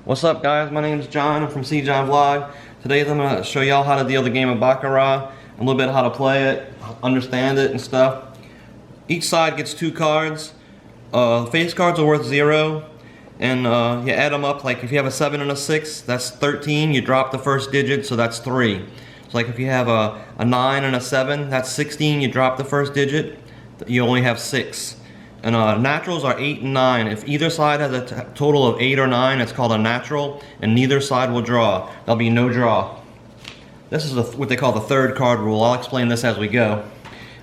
What's up, guys? My name is John. I'm from C. John Vlog. Today I'm going to show y'all how to deal the game of Baccarat, a little bit how to play it, understand it and stuff. Each side gets 2 cards. Face cards are worth 0, and you add them up. Like if you have a 7 and a 6, that's 13. You drop the first digit, so that's 3. So like if you have a 9 and a 7, that's 16. You drop the first digit, you only have 6. And naturals are 8 and 9. If either side has a total of 8 or 9, it's called a natural, and neither side will draw. There'll be no draw. This is what they call the third card rule. I'll explain this as we go.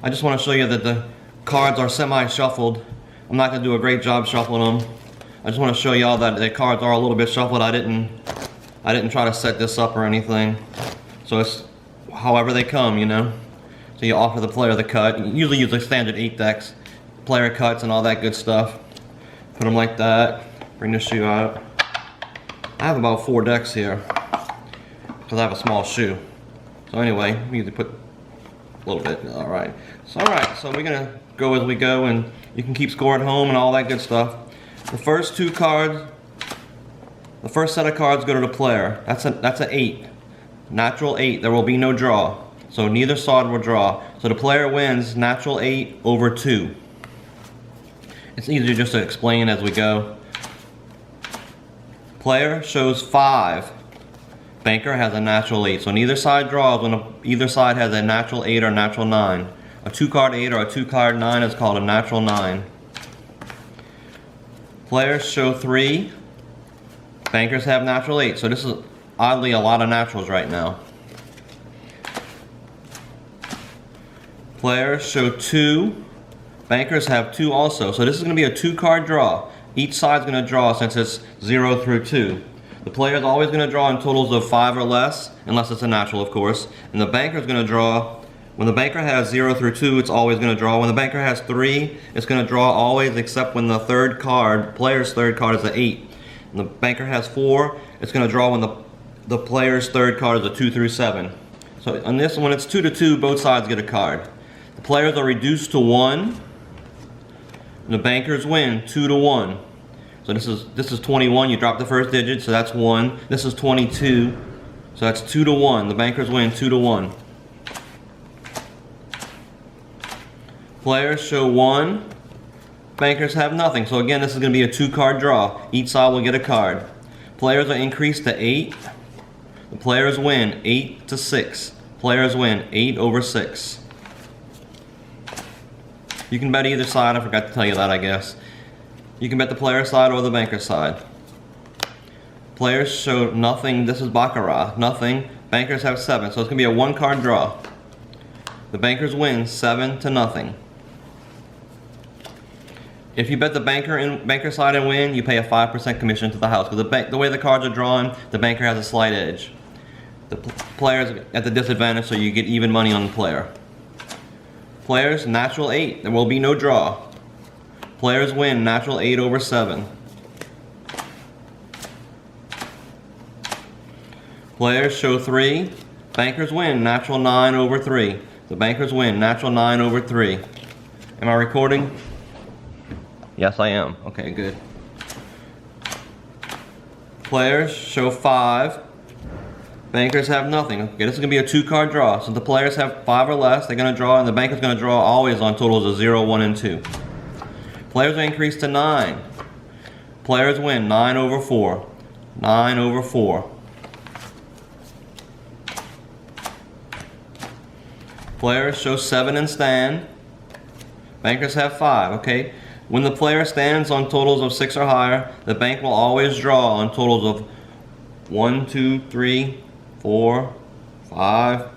I just want to show you that the cards are semi-shuffled. I'm not going to do a great job shuffling them. I just want to show y'all that the cards are a little bit shuffled. I didn't try to set this up or anything. So it's however they come, you know. So you offer the player the cut. You usually use the standard 8 decks. Player cuts and all that good stuff. Put them like that. Bring the shoe out. I have about 4 decks here because I have a small shoe. So anyway, we usually put a little bit. All right. So we're gonna go as we go, and you can keep score at home and all that good stuff. The first 2 cards, the first set of cards go to the player. That's an 8, natural 8. There will be no draw, so neither side will draw. So the player wins natural 8 over 2. It's easier just to explain as we go. Player shows 5. Banker has a natural 8. So neither side draws when either side has a natural 8 or natural 9. A 2-card 8 or a 2-card 9 is called a natural 9. Players show 3. Bankers have natural 8. So this is oddly a lot of naturals right now. Players show 2. Bankers have 2 also, so this is going to be a 2-card draw. Each side's going to draw since it's 0 through 2. The player is always going to draw in totals of 5 or less, unless it's a natural, of course. And the banker is going to draw, when the banker has 0 through 2, it's always going to draw. When the banker has 3, it's going to draw always, except when the third card, player's third card is an 8. And the banker has 4, it's going to draw when the player's third card is a 2 through 7. So on this, when it's 2 to 2, both sides get a card. The players are reduced to 1. The bankers win 2 to 1. So this is 21. You drop the first digit, so that's 1. This is 22, so that's 2 to 1. The bankers win 2 to 1. Players show 1. Bankers have nothing. So again, this is going to be a 2-card draw. Each side will get a card. Players are increased to 8. The players win 8 to 6. Players win 8 over 6. You can bet either side. I forgot to tell you that, I guess. You can bet the player side or the banker side. Players show nothing. This is Baccarat. Nothing. Bankers have 7. So it's going to be a 1-card draw. The bankers win 7 to nothing. If you bet the banker side and win, you pay a 5% commission to the house. Because the way the cards are drawn, the banker has a slight edge. The player's at the disadvantage, so you get even money on the player. Players, natural 8. There will be no draw. Players win, natural 8 over 7. Players show 3. Bankers win, natural 9 over 3. The bankers win, natural 9 over 3. Am I recording? Yes, I am. Okay, good. Players show 5. Bankers have nothing. Okay, this is going to be a 2-card draw. So the players have 5 or less, they're going to draw, and the banker's going to draw always on totals of 0, 1, and 2. Players are increased to 9. Players win 9 over 4. 9 over 4. Players show 7 and stand. Bankers have 5, okay? When the player stands on totals of 6 or higher, the bank will always draw on totals of 1, 2, 3, 4, 5.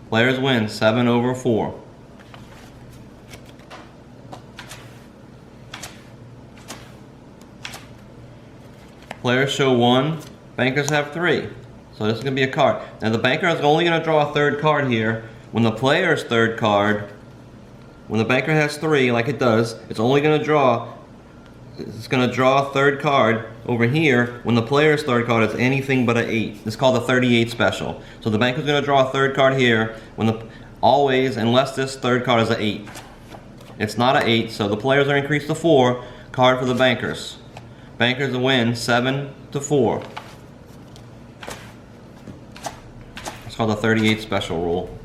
Players win 7 over 4. Players show 1. Bankers have 3. So this is going to be a card. Now the banker is only going to draw a third card here. When the player's third card, when the banker has 3, like it does, it's only going to draw. It's going to draw a third card over here when the player's third card is anything but an 8. It's called the 38 special. So the banker's going to draw a third card here when always, unless this third card is an 8. It's not an 8, so the players are increased to 4. Card for the bankers. Bankers win 7-4. It's called the 38 special rule.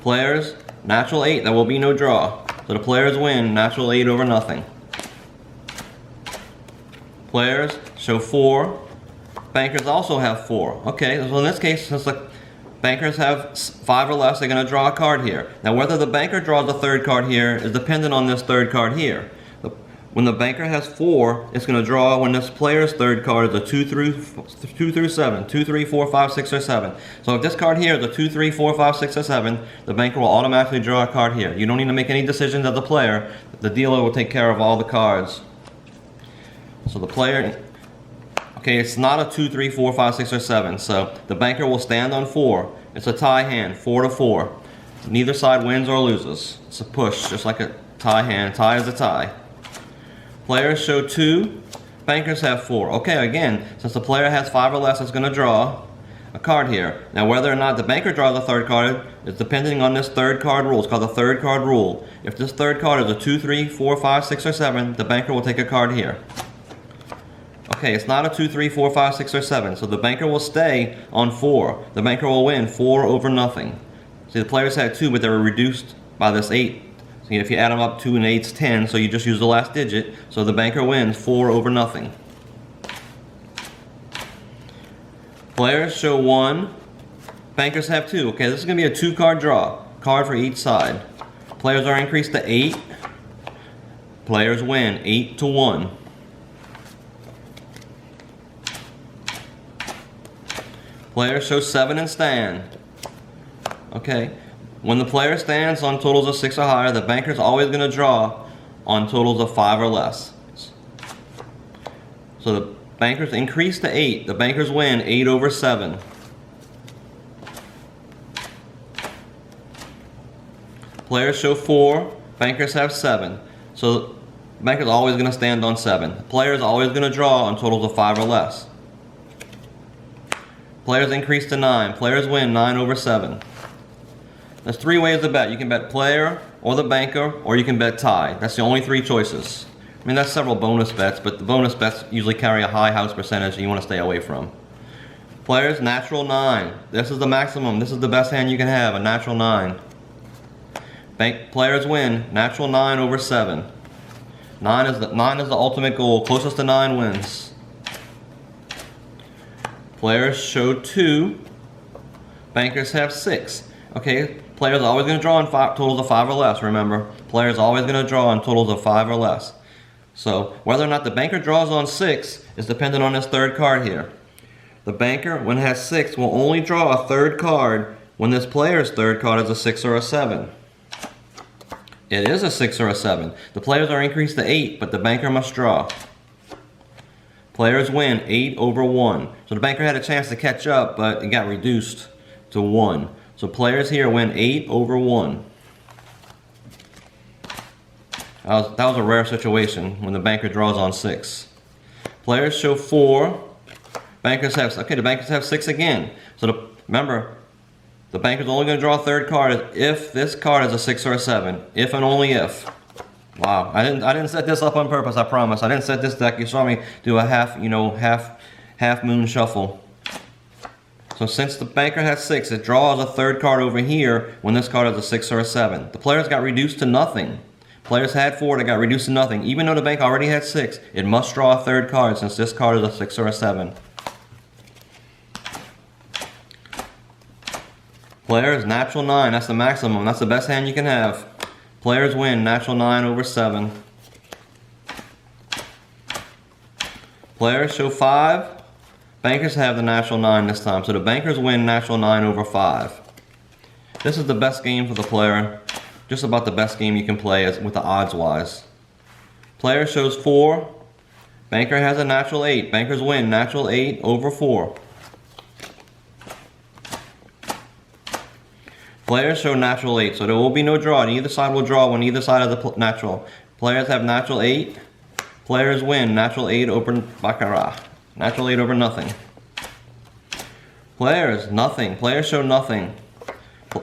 Players, natural 8, there will be no draw. So the players win, natural 8 over nothing. Players show 4. Bankers also have 4. Okay, so in this case, since the bankers have 5 or less, they're going to draw a card here. Now whether the banker draws the third card here is dependent on this third card here. When the banker has 4, it's going to draw when this player's third card is a 2 through 7. 2, 3, 4, 5, 6, or 7. So if this card here is a 2, 3, 4, 5, 6, or 7, the banker will automatically draw a card here. You don't need to make any decisions as the player. The dealer will take care of all the cards. So the player, okay, it's not a 2, 3, 4, 5, 6, or 7. So the banker will stand on 4. It's a tie hand, 4-4. Neither side wins or loses. It's a push, just like a tie hand. Tie is a tie. Players show 2, bankers have 4. Okay, again, since the player has 5 or less, it's going to draw a card here. Now, whether or not the banker draws a third card is depending on this third card rule. It's called the third card rule. If this third card is a 2, 3, 4, 5, 6, or 7, the banker will take a card here. Okay, it's not a 2, 3, 4, 5, 6, or 7, so the banker will stay on 4. The banker will win 4 over nothing. See, the players had 2, but they were reduced by this 8. So if you add them up, 2 and 8 is 10, so you just use the last digit. So the banker wins 4 over nothing. Players show 1, bankers have 2. Okay, this is going to be a 2-card draw. Card for each side. Players are increased to 8. Players win 8-1. Players show 7 and stand. Okay. When the player stands on totals of 6 or higher, the banker is always going to draw on totals of 5 or less. So the bankers increase to 8. The bankers win 8 over 7. Players show 4. Bankers have 7. So the banker is always going to stand on 7. The player is always going to draw on totals of 5 or less. Players increase to 9. Players win 9 over 7. There's 3 ways to bet. You can bet player, or the banker, or you can bet tie. That's the only 3 choices. I mean, that's several bonus bets, but the bonus bets usually carry a high house percentage and you want to stay away from. Players, natural 9. This is the maximum. This is the best hand you can have, a natural 9. Players win, natural 9 over 7. 9 is the ultimate goal. Closest to 9 wins. Players show 2. Bankers have 6. Okay, players are always going to draw on totals of 5 or less, remember. Players are always going to draw on totals of 5 or less. So, whether or not the banker draws on 6 is dependent on this third card here. The banker, when it has 6, will only draw a third card when this player's third card is a 6 or a 7. It is a 6 or a 7. The players are increased to 8, but the banker must draw. Players win 8 over 1. So the banker had a chance to catch up, but it got reduced to 1. So players here win 8 over 1. That was a rare situation when the banker draws on 6. Players show 4. Bankers have, okay, the bankers have 6 again. So remember, the banker's only going to draw a third card if this card is a 6 or a 7. If and only if. Wow, I didn't set this up on purpose, I promise. I didn't set this deck. You saw me do a half moon shuffle. So since the banker has 6, it draws a third card over here when this card is a 6 or a 7. The players got reduced to nothing. Players had 4, they got reduced to nothing. Even though the bank already had 6, it must draw a third card since this card is a 6 or a 7. Players, natural 9, that's the maximum. That's the best hand you can have. Players win, natural 9 over 7. Players show 5. Bankers have the natural 9 this time, so the bankers win natural 9 over 5. This is the best game for the player. Just about the best game you can play with the odds wise. Player shows 4. Banker has a natural 8. Bankers win natural 8 over 4. Players show natural 8, so there will be no draw. Either side will draw when either side of the natural. Players have natural 8. Players win natural 8 over Baccarat. Natural 8 over nothing. Players, nothing. Players show nothing.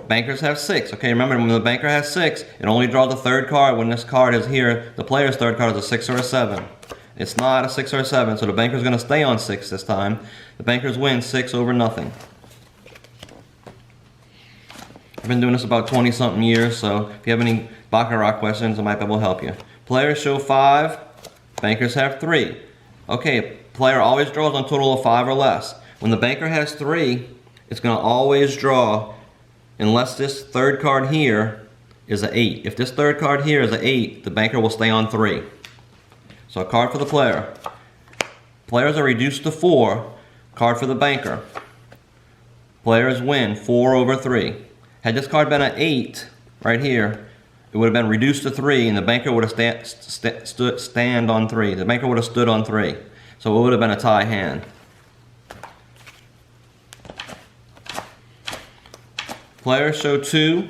Bankers have 6. Okay, remember when the banker has 6, it only draws the third card. When this card is here, the player's third card is a 6 or a 7. It's not a 6 or a 7, so the banker's going to stay on 6 this time. The bankers win 6 over nothing. I've been doing this about 20-something years, so if you have any Baccarat questions, I might be able to help you. Players show 5, bankers have 3. Okay, player always draws on a total of 5 or less. When the banker has 3, it's going to always draw unless this third card here is an 8. If this third card here is an 8, the banker will stay on 3. So a card for the player. Players are reduced to 4. Card for the banker. Players win 4 over 3. Had this card been an 8 right here, it would have been reduced to 3, and the banker would have stand on 3. The banker would have stood on 3. So it would have been a tie hand. Players show 2.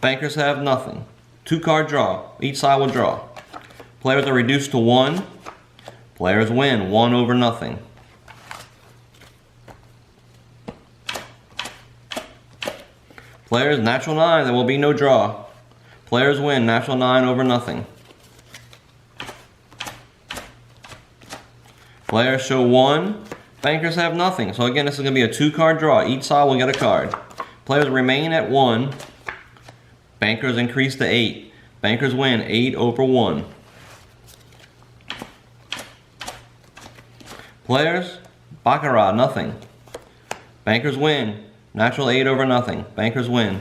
Bankers have nothing. 2 card draw. Each side will draw. Players are reduced to 1. Players win 1 over nothing. Players natural 9. There will be no draw. Players win natural 9 over nothing. Players show 1. Bankers have nothing. So again, this is going to be a 2 card draw. Each side will get a card. Players remain at 1. Bankers increase to 8. Bankers win 8 over 1. Players, Baccarat, nothing. Bankers win. Natural 8 over nothing. Bankers win.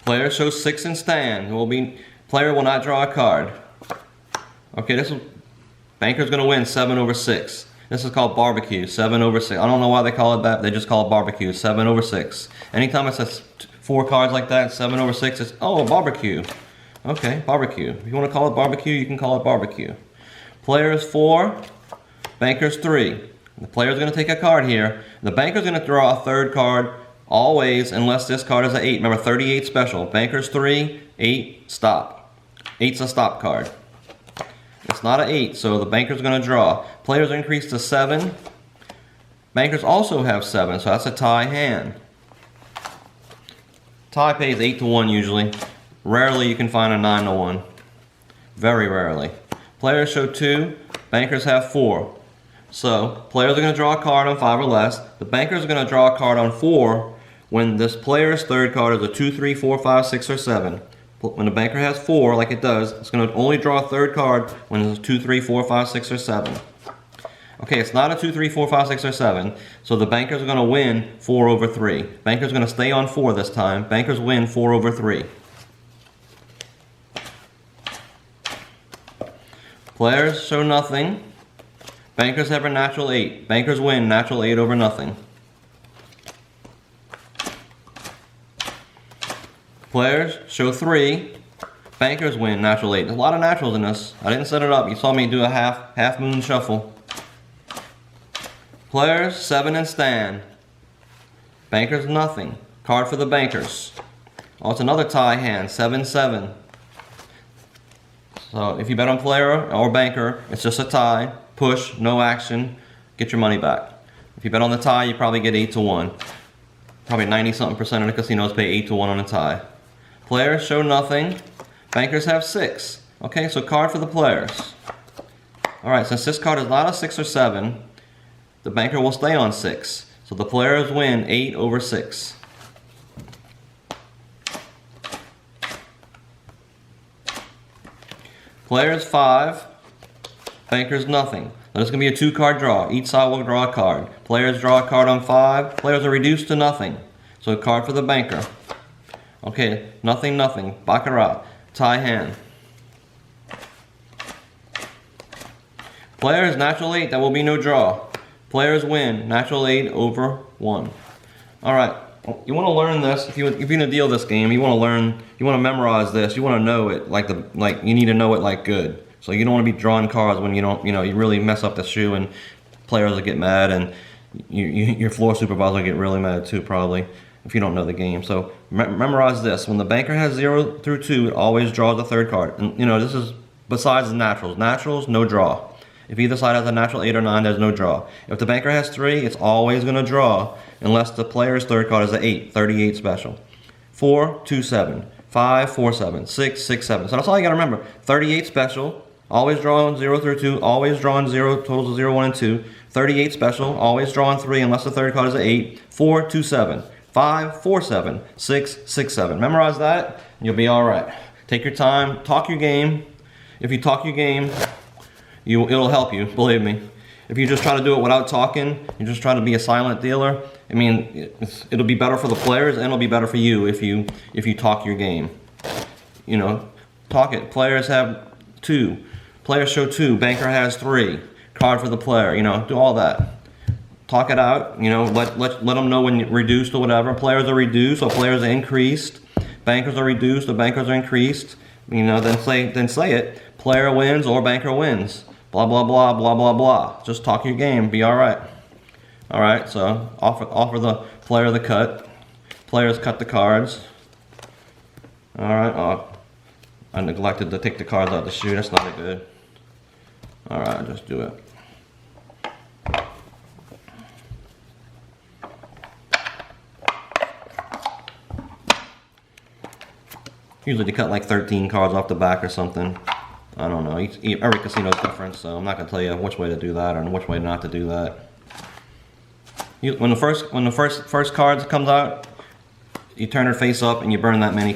Players show 6 and stand. Player will not draw a card. Okay, banker's going to win 7 over 6. This is called barbecue, 7 over 6. I don't know why they call it that. They just call it barbecue, 7 over 6. Anytime it says 4 cards like that, 7 over 6, it's, oh, barbecue. Okay, barbecue. If you want to call it barbecue, you can call it barbecue. Players 4, bankers 3. The player's going to take a card here. The banker's going to draw a third card always unless this card is an 8. Remember, 38 special. Bankers 3, 8, stop. 8's a stop card. It's not an 8, so the banker's going to draw. Players increase to 7. Bankers also have 7, so that's a tie hand. Tie pays 8 to 1 usually. Rarely you can find a 9 to 1. Very rarely. Players show 2. Bankers have 4. So, players are going to draw a card on 5 or less. The bankers are going to draw a card on 4 when this player's third card is a 2, 3, 4, 5, 6, or 7. When the banker has 4, like it does, it's going to only draw a third card when it's 2, 3, 4, 5, 6, or 7. Okay, it's not a 2, 3, 4, 5, 6, or 7, so the bankers are going to win 4 over 3. Bankers are going to stay on 4 this time. Bankers win 4 over 3. Players show nothing. Bankers have a natural 8. Bankers win natural 8 over nothing. Players show 3. Bankers win natural 8. There's a lot of naturals in this. I didn't set it up. You saw me do a half moon shuffle. Players 7 and stand. Bankers nothing. Card for the bankers. Oh, it's another tie hand. 7, 7. So if you bet on player or banker, it's just a tie. Push, no action, get your money back. If you bet on the tie, you probably get 8 to 1. Probably 90-something% of the casinos pay 8 to 1 on a tie. Players show nothing. Bankers have 6. Okay, so card for the players. Alright, since this card is not a 6 or 7, the banker will stay on 6. So the players win 8 over 6. Players 5. Bankers nothing. Now this is going to be a 2 card draw. Each side will draw a card. Players draw a card on 5. Players are reduced to nothing. So a card for the banker. Okay, nothing, nothing. Baccarat. Tie hand. Players natural 8. There will be no draw. Players win natural 8 over 1. Alright, you want to learn this. If you're going to deal this game, you want to learn, you want to memorize this. You want to know it like you need to know it like good. So you don't want to be drawing cards when you don't, you really mess up the shoe and players will get mad and your floor supervisor will get really mad too probably if you don't know the game. So memorize this. When the banker has 0 through 2, it always draws the third card. And this is besides the naturals. Naturals, no draw. If either side has a natural 8 or 9, there's no draw. If the banker has 3, it's always going to draw unless the player's third card is an 8, 38 special. 4, 2, 7. 5, 4, 7. 6, 6, 7. So that's all you got to remember. 38 special, always drawing 0 through 2, always drawing 0, totals of 0, 1, and 2. 38 special, always drawing 3 unless the third card is an 8. 4, 2, 7. 5, 4, 7. 6, 6, 7. Memorize that, and you'll be all right. Take your time, talk your game. If you talk your game, it'll help you, believe me. If you just try to do it without talking, you just try to be a silent dealer, I mean, it'll be better for the players and it'll be better for you if you talk your game. You know, talk it. Players have 2. Players show 2. Banker has 3. Card for the player. You know, do all that. Talk it out. You know, let them know when you're reduced or whatever. Players are reduced or players are increased. Bankers are reduced or bankers are increased. You know, then say it. Player wins or banker wins. Blah blah blah blah blah blah. Just talk your game. Be all right. All right. So offer the player the cut. Players cut the cards. All right. Oh, I neglected to take the cards out of the shoe. That's not good. All right. I'll just do it. Usually they cut like 13 cards off the back or something. I don't know. Every casino is different, so I'm not gonna tell you which way to do that or which way not to do that. When the first card comes out, you turn her face up and you burn that many